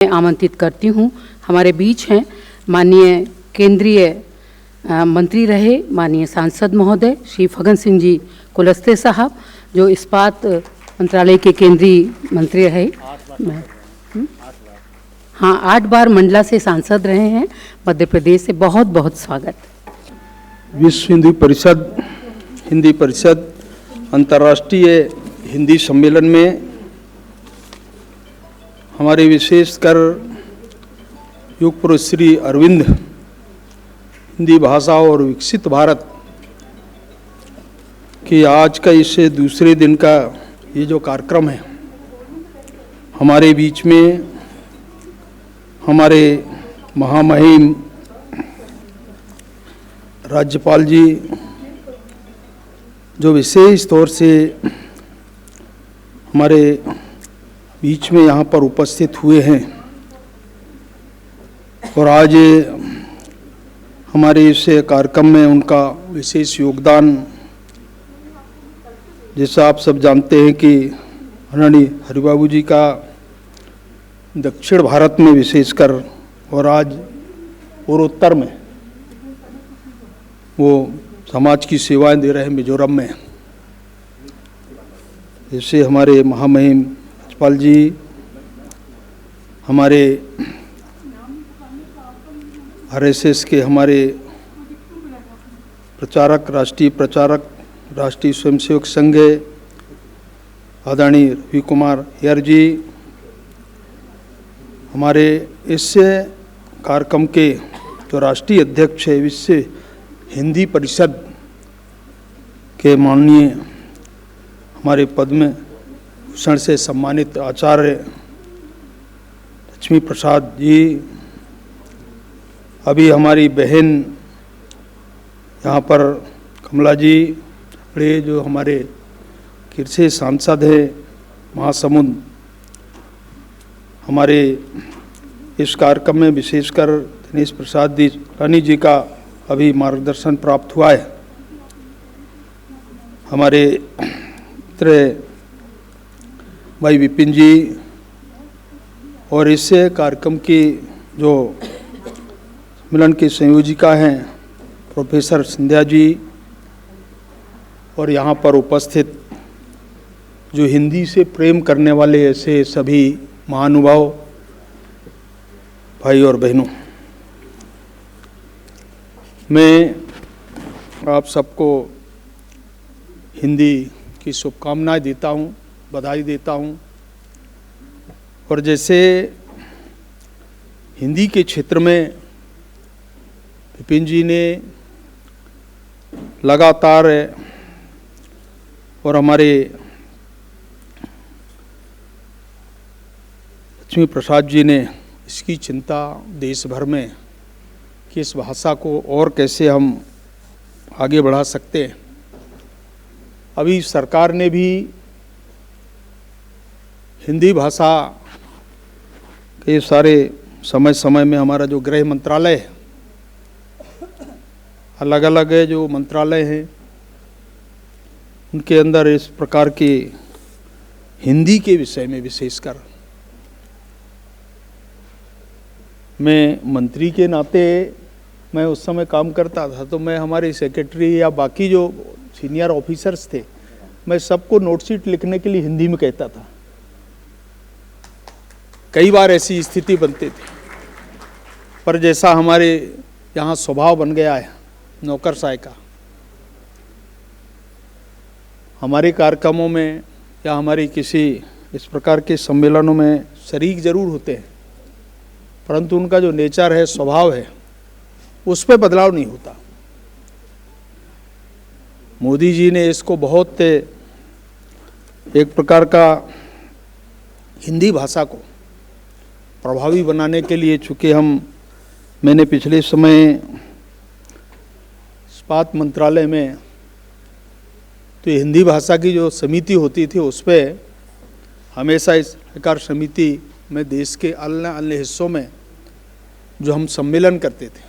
आमंत्रित करती हूँ। हमारे बीच हैं माननीय केंद्रीय मंत्री रहे माननीय सांसद महोदय श्री फग्गन सिंह जी कुलस्ते साहब, जो इस्पात मंत्रालय के केंद्रीय मंत्री रहे। हाँ, 8 बार मंडला से सांसद रहे हैं मध्य प्रदेश से। बहुत बहुत स्वागत। विश्व हिंदी परिषद अंतर्राष्ट्रीय हिंदी सम्मेलन में हमारे विशेषकर युग पुरुष श्री अरविंद हिंदी भाषा और विकसित भारत कि आज का इससे दूसरे दिन का ये जो कार्यक्रम है, हमारे बीच में हमारे महामहिम राज्यपाल जी जो विशेष तौर से हमारे बीच में यहाँ पर उपस्थित हुए हैं और आज हमारे इस कार्यक्रम में उनका विशेष योगदान, जैसा आप सब जानते हैं कि आदरणीय हरिबाबू जी का दक्षिण भारत में विशेषकर और आज पूर्वोत्तर में वो समाज की सेवाएं दे रहे हैं मिजोरम में। जैसे हमारे महामहिम राज्यपाल जी, हमारे आरएसएस के हमारे राष्ट्रीय प्रचारक, राष्ट्रीय स्वयंसेवक संघ आदरणीय रवि कुमार यार जी, हमारे इस कार्यक्रम के जो राष्ट्रीय अध्यक्ष है विश्व हिंदी परिषद के माननीय हमारे पद्म भूषण से सम्मानित आचार्य लक्ष्मी प्रसाद जी, अभी हमारी बहन यहाँ पर कमला जी बड़े जो हमारे कृषि सांसद हैं महासमुंद, हमारे इस कार्यक्रम में विशेषकर दिनेश प्रसाद जी रानी जी का अभी मार्गदर्शन प्राप्त हुआ है। हमारे मित्र भाई विपिन जी और इस कार्यक्रम की जो सम्मेलन की संयोजिका हैं प्रोफेसर संध्या जी और यहाँ पर उपस्थित जो हिंदी से प्रेम करने वाले ऐसे सभी महानुभाव भाई और बहनों, मैं आप सबको हिंदी की शुभकामनाएं देता हूँ, बधाई देता हूँ। और जैसे हिंदी के क्षेत्र में विपिन जी ने लगातार और हमारे लक्ष्मी प्रसाद जी ने इसकी चिंता देश भर में कि इस भाषा को और कैसे हम आगे बढ़ा सकते हैं। अभी सरकार ने भी हिंदी भाषा के सारे समय समय में हमारा जो गृह मंत्रालय है, अलग अलग है जो मंत्रालय हैं, उनके अंदर इस प्रकार की हिंदी के विषय में विशेषकर मैं मंत्री के नाते मैं उस समय काम करता था, तो मैं हमारे सेक्रेटरी या बाकी जो सीनियर ऑफिसर्स थे, मैं सबको नोटशीट लिखने के लिए हिंदी में कहता था। कई बार ऐसी स्थिति बनती थी, पर जैसा हमारे यहाँ स्वभाव बन गया है नौकरशाही का, हमारे कार्यक्रमों में या हमारी किसी इस प्रकार के सम्मेलनों में शरीक जरूर होते हैं, परंतु उनका जो नेचर है, स्वभाव है, उस पर बदलाव नहीं होता। मोदी जी ने इसको बहुत एक प्रकार का हिंदी भाषा को प्रभावी बनाने के लिए, चूँकि मैंने पिछले समय इस्पात मंत्रालय में तो हिंदी भाषा की जो समिति होती थी उस पर हमेशा इस प्रकार समिति में देश के अन्य अन्य हिस्सों में जो हम सम्मेलन करते थे,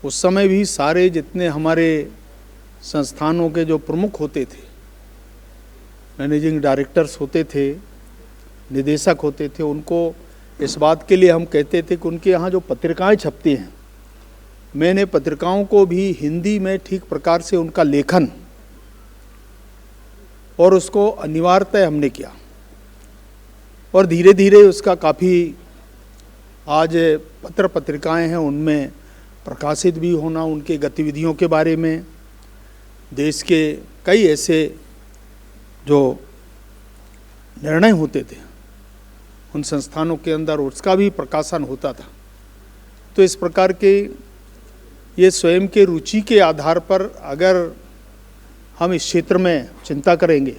उस समय भी सारे जितने हमारे संस्थानों के जो प्रमुख होते थे, मैनेजिंग डायरेक्टर्स होते थे, निदेशक होते थे, उनको इस बात के लिए हम कहते थे कि उनके यहाँ जो पत्रिकाएं छपती हैं, मैंने पत्रिकाओं को भी हिंदी में ठीक प्रकार से उनका लेखन और उसको अनिवार्यतः हमने किया, और धीरे धीरे उसका काफ़ी आज पत्र पत्रिकाएं हैं उनमें प्रकाशित भी होना, उनके गतिविधियों के बारे में, देश के कई ऐसे जो निर्णय होते थे उन संस्थानों के अंदर उसका भी प्रकाशन होता था। तो इस प्रकार के ये स्वयं के रुचि के आधार पर अगर हम इस क्षेत्र में चिंता करेंगे,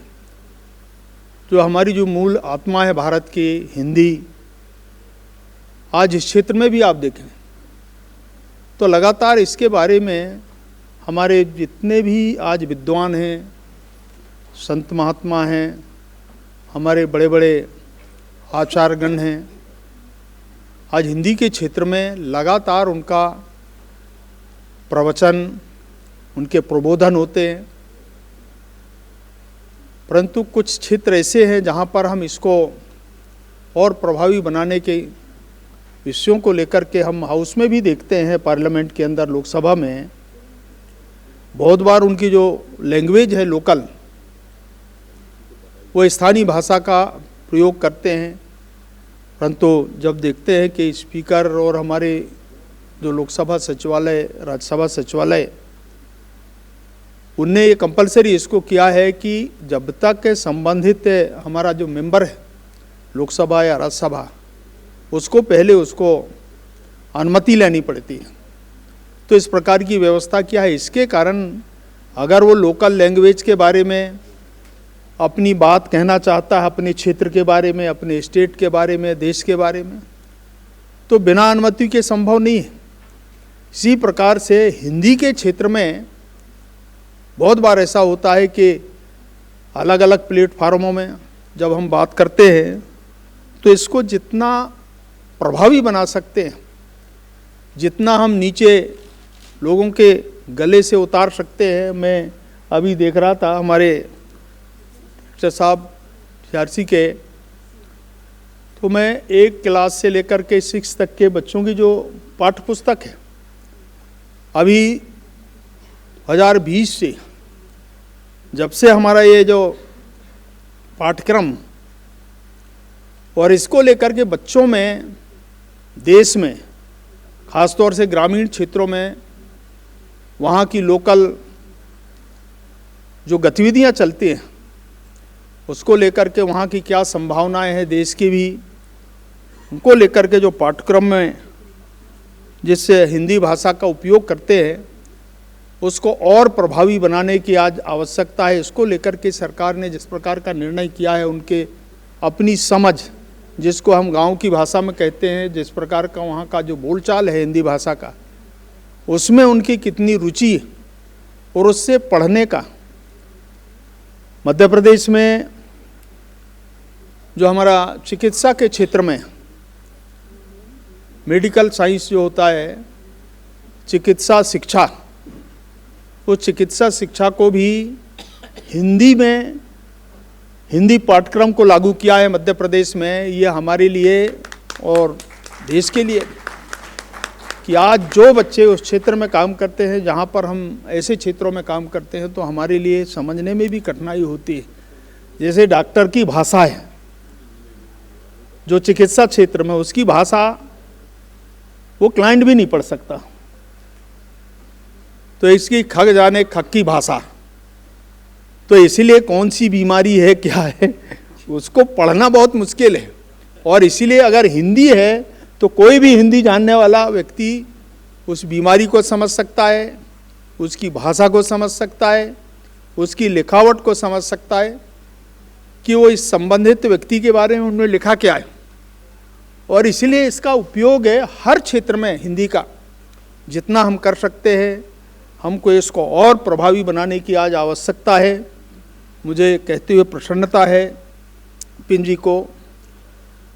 जो हमारी जो मूल आत्मा है भारत की हिंदी, आज इस क्षेत्र में भी आप देखें तो लगातार इसके बारे में हमारे जितने भी आज विद्वान हैं, संत महात्मा हैं, हमारे बड़े बड़े आचार्यगण हैं, आज हिंदी के क्षेत्र में लगातार उनका प्रवचन, उनके प्रबोधन होते हैं। परंतु कुछ क्षेत्र ऐसे हैं जहाँ पर हम इसको और प्रभावी बनाने के विषयों को लेकर के हम हाउस में भी देखते हैं, पार्लियामेंट के अंदर, लोकसभा में बहुत बार उनकी जो लैंग्वेज है लोकल, वो स्थानीय भाषा का प्रयोग करते हैं। परंतु जब देखते हैं कि स्पीकर और हमारे जो लोकसभा सचिवालय, राज्यसभा सचिवालय, उनने ये कंपलसरी इसको किया है कि जब तक संबंधित हमारा जो मेंबर है लोकसभा या राज्यसभा, उसको पहले उसको अनुमति लेनी पड़ती है। तो इस प्रकार की व्यवस्था क्या है, इसके कारण अगर वो लोकल लैंग्वेज के बारे में अपनी बात कहना चाहता है, अपने क्षेत्र के बारे में, अपने स्टेट के बारे में, देश के बारे में, तो बिना अनुमति के संभव नहीं है। इसी प्रकार से हिंदी के क्षेत्र में बहुत बार ऐसा होता है कि अलग अलग प्लेटफार्मों में जब हम बात करते हैं तो इसको जितना प्रभावी बना सकते हैं, जितना हम नीचे लोगों के गले से उतार सकते हैं। मैं अभी देख रहा था हमारे टीचर साहब सीआरसी के, तो मैं 1 क्लास से लेकर के 6 तक के बच्चों की जो पाठ्य पुस्तक है, अभी 2020 से जब से हमारा ये जो पाठ्यक्रम और इसको लेकर के बच्चों में, देश में, ख़ासतौर से ग्रामीण क्षेत्रों में वहाँ की लोकल जो गतिविधियाँ चलती हैं उसको लेकर के, वहाँ की क्या संभावनाएं हैं देश की भी, उनको लेकर के जो पाठ्यक्रम में जिससे हिंदी भाषा का उपयोग करते हैं उसको और प्रभावी बनाने की आज आवश्यकता है। इसको लेकर के सरकार ने जिस प्रकार का निर्णय किया है, उनके अपनी समझ, जिसको हम गांव की भाषा में कहते हैं, जिस प्रकार का वहाँ का जो बोलचाल है हिंदी भाषा का, उसमें उनकी कितनी रुचि है और उससे पढ़ने का। मध्य प्रदेश में जो हमारा चिकित्सा के क्षेत्र में मेडिकल साइंस जो होता है, चिकित्सा शिक्षा, उस चिकित्सा शिक्षा को भी हिंदी में, हिंदी पाठ्यक्रम को लागू किया है मध्य प्रदेश में। ये हमारे लिए और देश के लिए कि आज जो बच्चे उस क्षेत्र में काम करते हैं, जहाँ पर हम ऐसे क्षेत्रों में काम करते हैं, तो हमारे लिए समझने में भी कठिनाई होती है। जैसे डॉक्टर की भाषा है, जो चिकित्सा क्षेत्र में, उसकी भाषा वो क्लाइंट भी नहीं पढ़ सकता। तो इसकी खग जाने खग की भाषा, तो इसीलिए कौन सी बीमारी है, क्या है, उसको पढ़ना बहुत मुश्किल है। और इसीलिए अगर हिंदी है तो कोई भी हिंदी जानने वाला व्यक्ति उस बीमारी को समझ सकता है, उसकी भाषा को समझ सकता है, उसकी लिखावट को समझ सकता है कि वो इस संबंधित व्यक्ति के बारे में उन्होंने लिखा क्या है। और इसीलिए इसका उपयोग है हर क्षेत्र में हिंदी का, जितना हम कर सकते हैं हमको इसको और प्रभावी बनाने की आज आवश्यकता है। मुझे कहते हुए प्रसन्नता है पिन जी को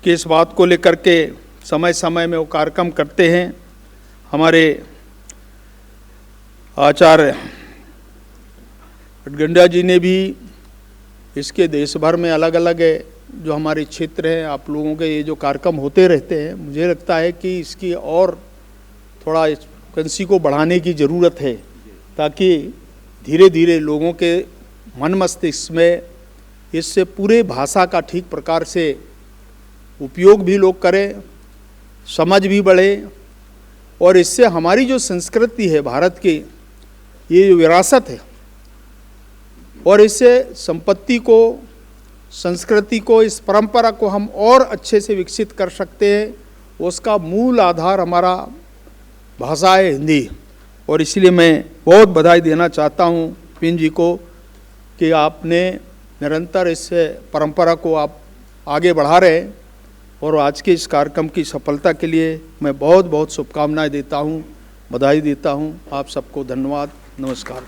कि इस बात को लेकर के समय समय में वो कार्यक्रम करते हैं। हमारे आचार्य गंडा जी ने भी इसके देश भर में अलग अलग जो हमारे क्षेत्र हैं, आप लोगों के ये जो कार्यक्रम होते रहते हैं, मुझे लगता है कि इसकी और थोड़ा फ्रिक्वेंसी को बढ़ाने की ज़रूरत है, ताकि धीरे धीरे लोगों के मन मस्तिष्क में इससे पूरे भाषा का ठीक प्रकार से उपयोग भी लोग करें, समझ भी बढ़े, और इससे हमारी जो संस्कृति है भारत की, ये जो विरासत है, और इससे संपत्ति को, संस्कृति को, इस परंपरा को हम और अच्छे से विकसित कर सकते हैं। उसका मूल आधार हमारा भाषा है हिंदी, और इसलिए मैं बहुत बधाई देना चाहता हूँ विपिन जी को कि आपने निरंतर इस परंपरा को आप आगे बढ़ा रहे हैं, और आज के इस कार्यक्रम की सफलता के लिए मैं बहुत बहुत शुभकामनाएं देता हूँ, बधाई देता हूँ। आप सबको धन्यवाद, नमस्कार।